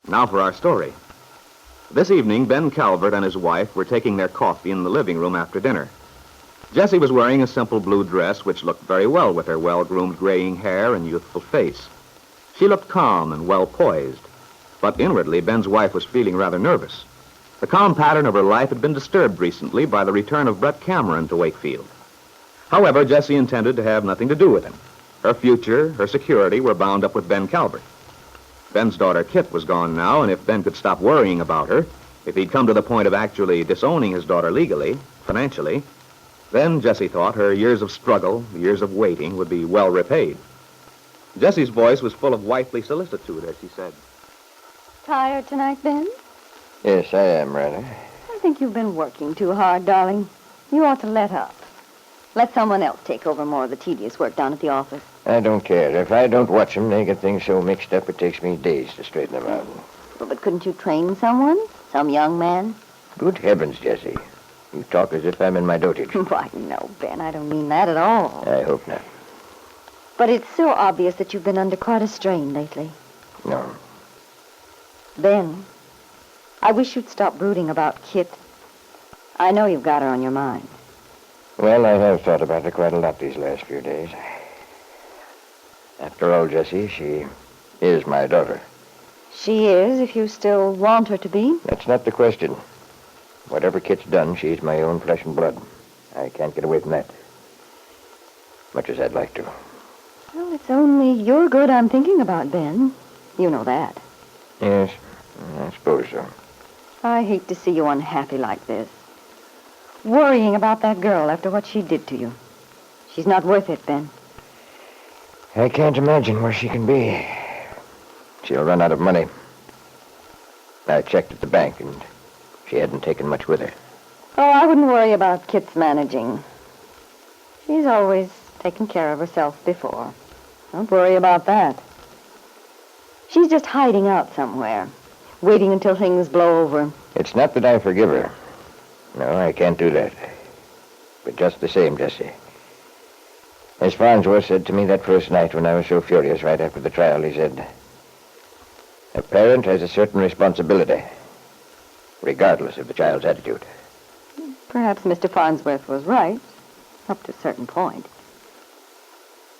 Now for our story. This evening, Ben Calvert and his wife were taking their coffee in the living room after dinner. Jessie was wearing a simple blue dress which looked very well with her well-groomed graying hair and youthful face. She looked calm and well-poised, but inwardly Ben's wife was feeling rather nervous. The calm pattern of her life had been disturbed recently by the return of Brett Cameron to Wakefield. However, Jessie intended to have nothing to do with him. Her future, her security were bound up with Ben Calvert. Ben's daughter Kit was gone now, and if Ben could stop worrying about her, if he'd come to the point of actually disowning his daughter legally, financially, then, Jessie thought, her years of struggle, years of waiting, would be well repaid. Jessie's voice was full of wifely solicitude as she said, Tired tonight, Ben? Yes, I am, rather. I think you've been working too hard, darling. You ought to let up. Let someone else take over more of the tedious work down at the office. I don't care. If I don't watch them, they get things so mixed up it takes me days to straighten them out. Well, but couldn't you train someone? Some young man? Good heavens, Jessie. You talk as if I'm in my dotage. Why, no, Ben, I don't mean that at all. I hope not. But it's so obvious that you've been under quite a strain lately. No. Ben, I wish you'd stop brooding about Kit. I know you've got her on your mind. Well, I have thought about her quite a lot these last few days. After all, Jessie, she is my daughter. She is, if you still want her to be. That's not the question. Whatever Kit's done, she's my own flesh and blood. I can't get away from that. Much as I'd like to. Well, it's only your good I'm thinking about, Ben. You know that. Yes, I suppose so. I hate to see you unhappy like this. Worrying about that girl after what she did to you. She's not worth it, Ben. I can't imagine where she can be. She'll run out of money. I checked at the bank, and she hadn't taken much with her. Oh, I wouldn't worry about Kit's managing. She's always taken care of herself before. Don't worry about that. She's just hiding out somewhere, waiting until things blow over. It's not that I forgive her. No, I can't do that. But just the same, Jessie. As Farnsworth said to me that first night when I was so furious right after the trial, he said, a parent has a certain responsibility, regardless of the child's attitude. Perhaps Mr. Farnsworth was right, up to a certain point.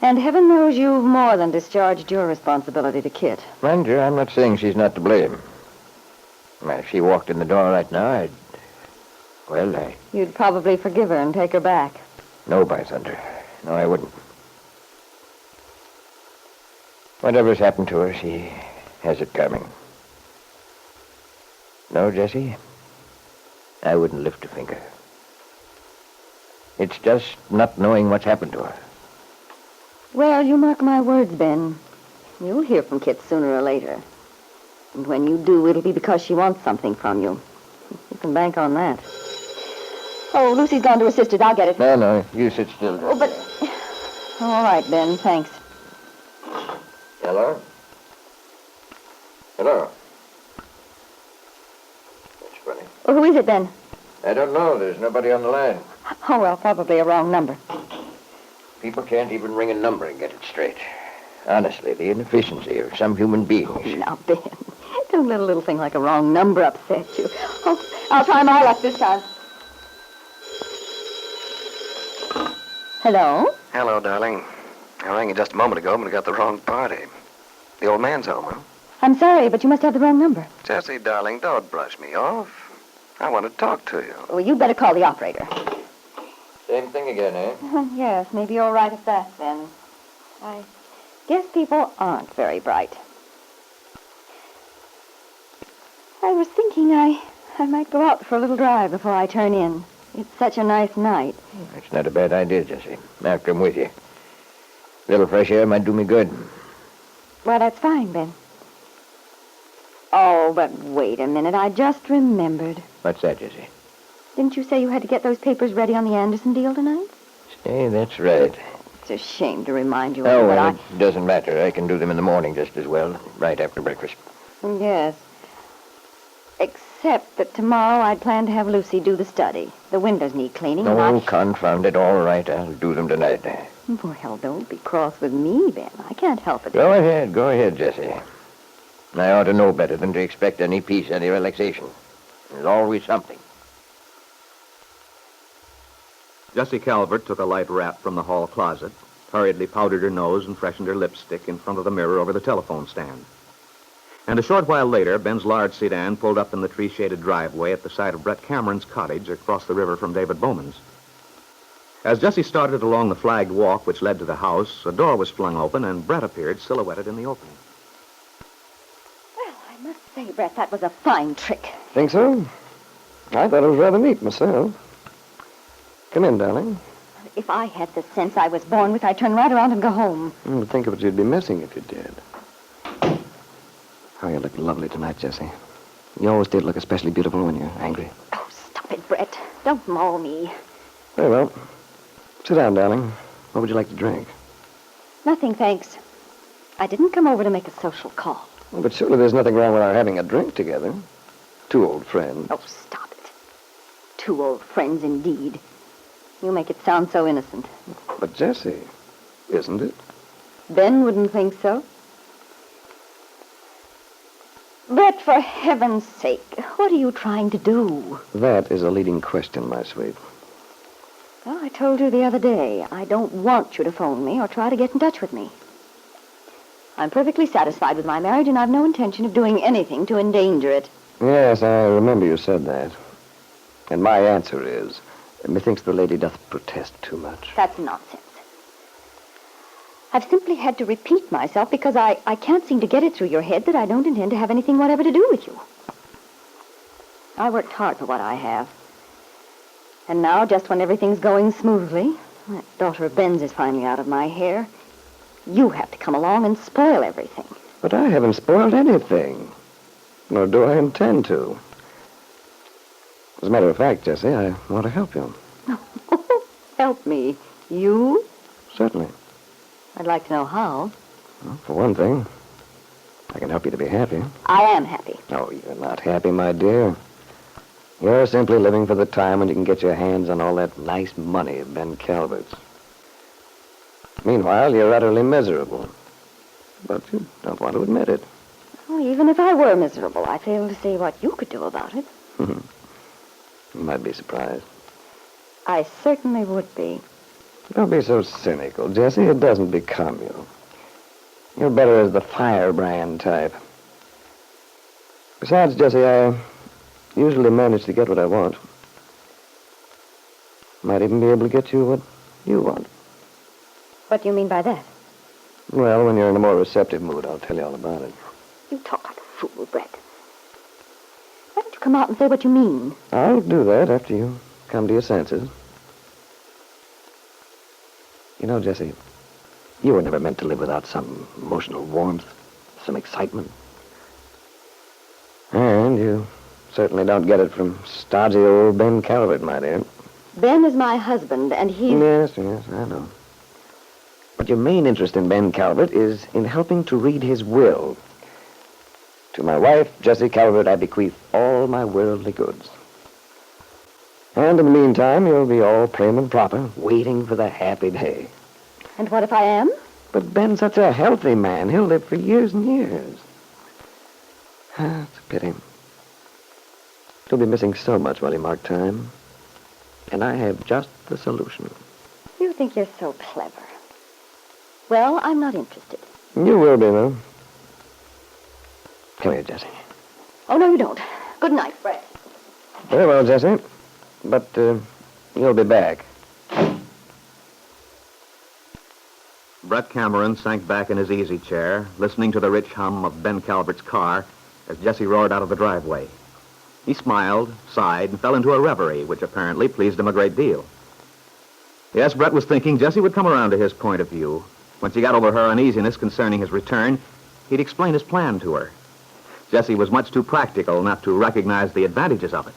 And heaven knows you've more than discharged your responsibility to Kit. Mind you, I'm not saying she's not to blame. If she walked in the door right now, You'd probably forgive her and take her back. No, by thunder. No, I wouldn't. Whatever's happened to her, she has it coming. No, Jessie, I wouldn't lift a finger. It's just not knowing what's happened to her. Well, you mark my words, Ben. You'll hear from Kit sooner or later. And when you do, it'll be because she wants something from you. You can bank on that. Oh, Lucy's gone to her sister's. I'll get it. No, you sit still. Oh, but... All right, Ben, thanks. Hello? Hello? That's funny. Oh, who is it, Ben? I don't know. There's nobody on the line. Oh, well, probably a wrong number. People can't even ring a number and get it straight. Honestly, the inefficiency of some human beings. Now, Ben, don't let a little thing like a wrong number upset you. Oh, I'll try my luck this time. Hello? Hello, darling. I rang you just a moment ago, but I got the wrong party. The old man's home, huh? I'm sorry, but you must have the wrong number. Jessie, darling, don't brush me off. I want to talk to you. Well, you better call the operator. Same thing again, eh? Yes, maybe you're right at that, then. I guess people aren't very bright. I was thinking I might go out for a little drive before I turn in. It's such a nice night. It's not a bad idea, Jessie. After I'm with you. A little fresh air might do me good. Well, that's fine, Ben. Oh, but wait a minute. I just remembered. What's that, Jessie? Didn't you say you had to get those papers ready on the Anderson deal tonight? Say, that's right. It's a shame to remind you Oh, of it, well, it doesn't matter. I can do them in the morning just as well, right after breakfast. Yes. Except that tomorrow I'd planned to have Lucy do the study. The windows need cleaning. Oh, confound it. All right, I'll do them tonight. Well, don't be cross with me, Ben. I can't help it. Go ahead, Jessie. I ought to know better than to expect any peace, any relaxation. There's always something. Jessie Calvert took a light wrap from the hall closet, hurriedly powdered her nose and freshened her lipstick in front of the mirror over the telephone stand. And a short while later, Ben's large sedan pulled up in the tree-shaded driveway at the side of Brett Cameron's cottage across the river from David Bowman's. As Jessie started along the flagged walk which led to the house, a door was flung open and Brett appeared silhouetted in the opening. Well, I must say, Brett, that was a fine trick. Think so? I thought it was rather neat myself. Come in, darling. If I had the sense I was born with, I'd turn right around and go home. Think of what you'd be missing if you did. Oh, you look lovely tonight, Jessie. You always did look especially beautiful when you're angry. Oh, stop it, Brett. Don't maul me. Very well. Sit down, darling. What would you like to drink? Nothing, thanks. I didn't come over to make a social call. Well, but surely there's nothing wrong with our having a drink together. Two old friends. Oh, stop it. Two old friends, indeed. You make it sound so innocent. But, Jessie, isn't it? Ben wouldn't think so. Brett, for heaven's sake, what are you trying to do? That is a leading question, my sweet. Well, I told you the other day, I don't want you to phone me or try to get in touch with me. I'm perfectly satisfied with my marriage, and I've no intention of doing anything to endanger it. Yes, I remember you said that. And my answer is, methinks the lady doth protest too much. That's nonsense. I've simply had to repeat myself because I can't seem to get it through your head that I don't intend to have anything whatever to do with you. I worked hard for what I have. And now, just when everything's going smoothly, that daughter of Ben's is finally out of my hair, you have to come along and spoil everything. But I haven't spoiled anything. Nor do I intend to. As a matter of fact, Jessie, I want to help you. Help me. You? Certainly. I'd like to know how. Well, for one thing, I can help you to be happy. I am happy. Oh, you're not happy, my dear. You're simply living for the time when you can get your hands on all that nice money of Ben Calvert's. Meanwhile, you're utterly miserable. But you don't want to admit it. Oh, even if I were miserable, I fail to see what you could do about it. You might be surprised. I certainly would be. Don't be so cynical, Jessie. It doesn't become you. You're better as the firebrand type. Besides, Jessie, I usually manage to get what I want. Might even be able to get you what you want. What do you mean by that? Well, when you're in a more receptive mood, I'll tell you all about it. You talk like a fool, Brett. Why don't you come out and say what you mean? I'll do that after you come to your senses. You know, Jessie, you were never meant to live without some emotional warmth, some excitement. And you certainly don't get it from stodgy old Ben Calvert, my dear. Ben is my husband, and he... Yes, I know. But your main interest in Ben Calvert is in helping to read his will. To my wife, Jessie Calvert, I bequeath all my worldly goods. And in the meantime, you'll be all prim and proper, waiting for the happy day. And what if I am? But Ben's such a healthy man. He'll live for years and years. It's a pity. He'll be missing so much while he marked time. And I have just the solution. You think you're so clever. Well, I'm not interested. You will be, though. Come here, Jessie. Oh, no, you don't. Good night, Brett. Very well, Jessie. But you'll be back. Brett Cameron sank back in his easy chair, listening to the rich hum of Ben Calvert's car as Jessie roared out of the driveway. He smiled, sighed, and fell into a reverie, which apparently pleased him a great deal. Yes, Brett was thinking Jessie would come around to his point of view. Once he got over her uneasiness concerning his return, he'd explain his plan to her. Jessie was much too practical not to recognize the advantages of it.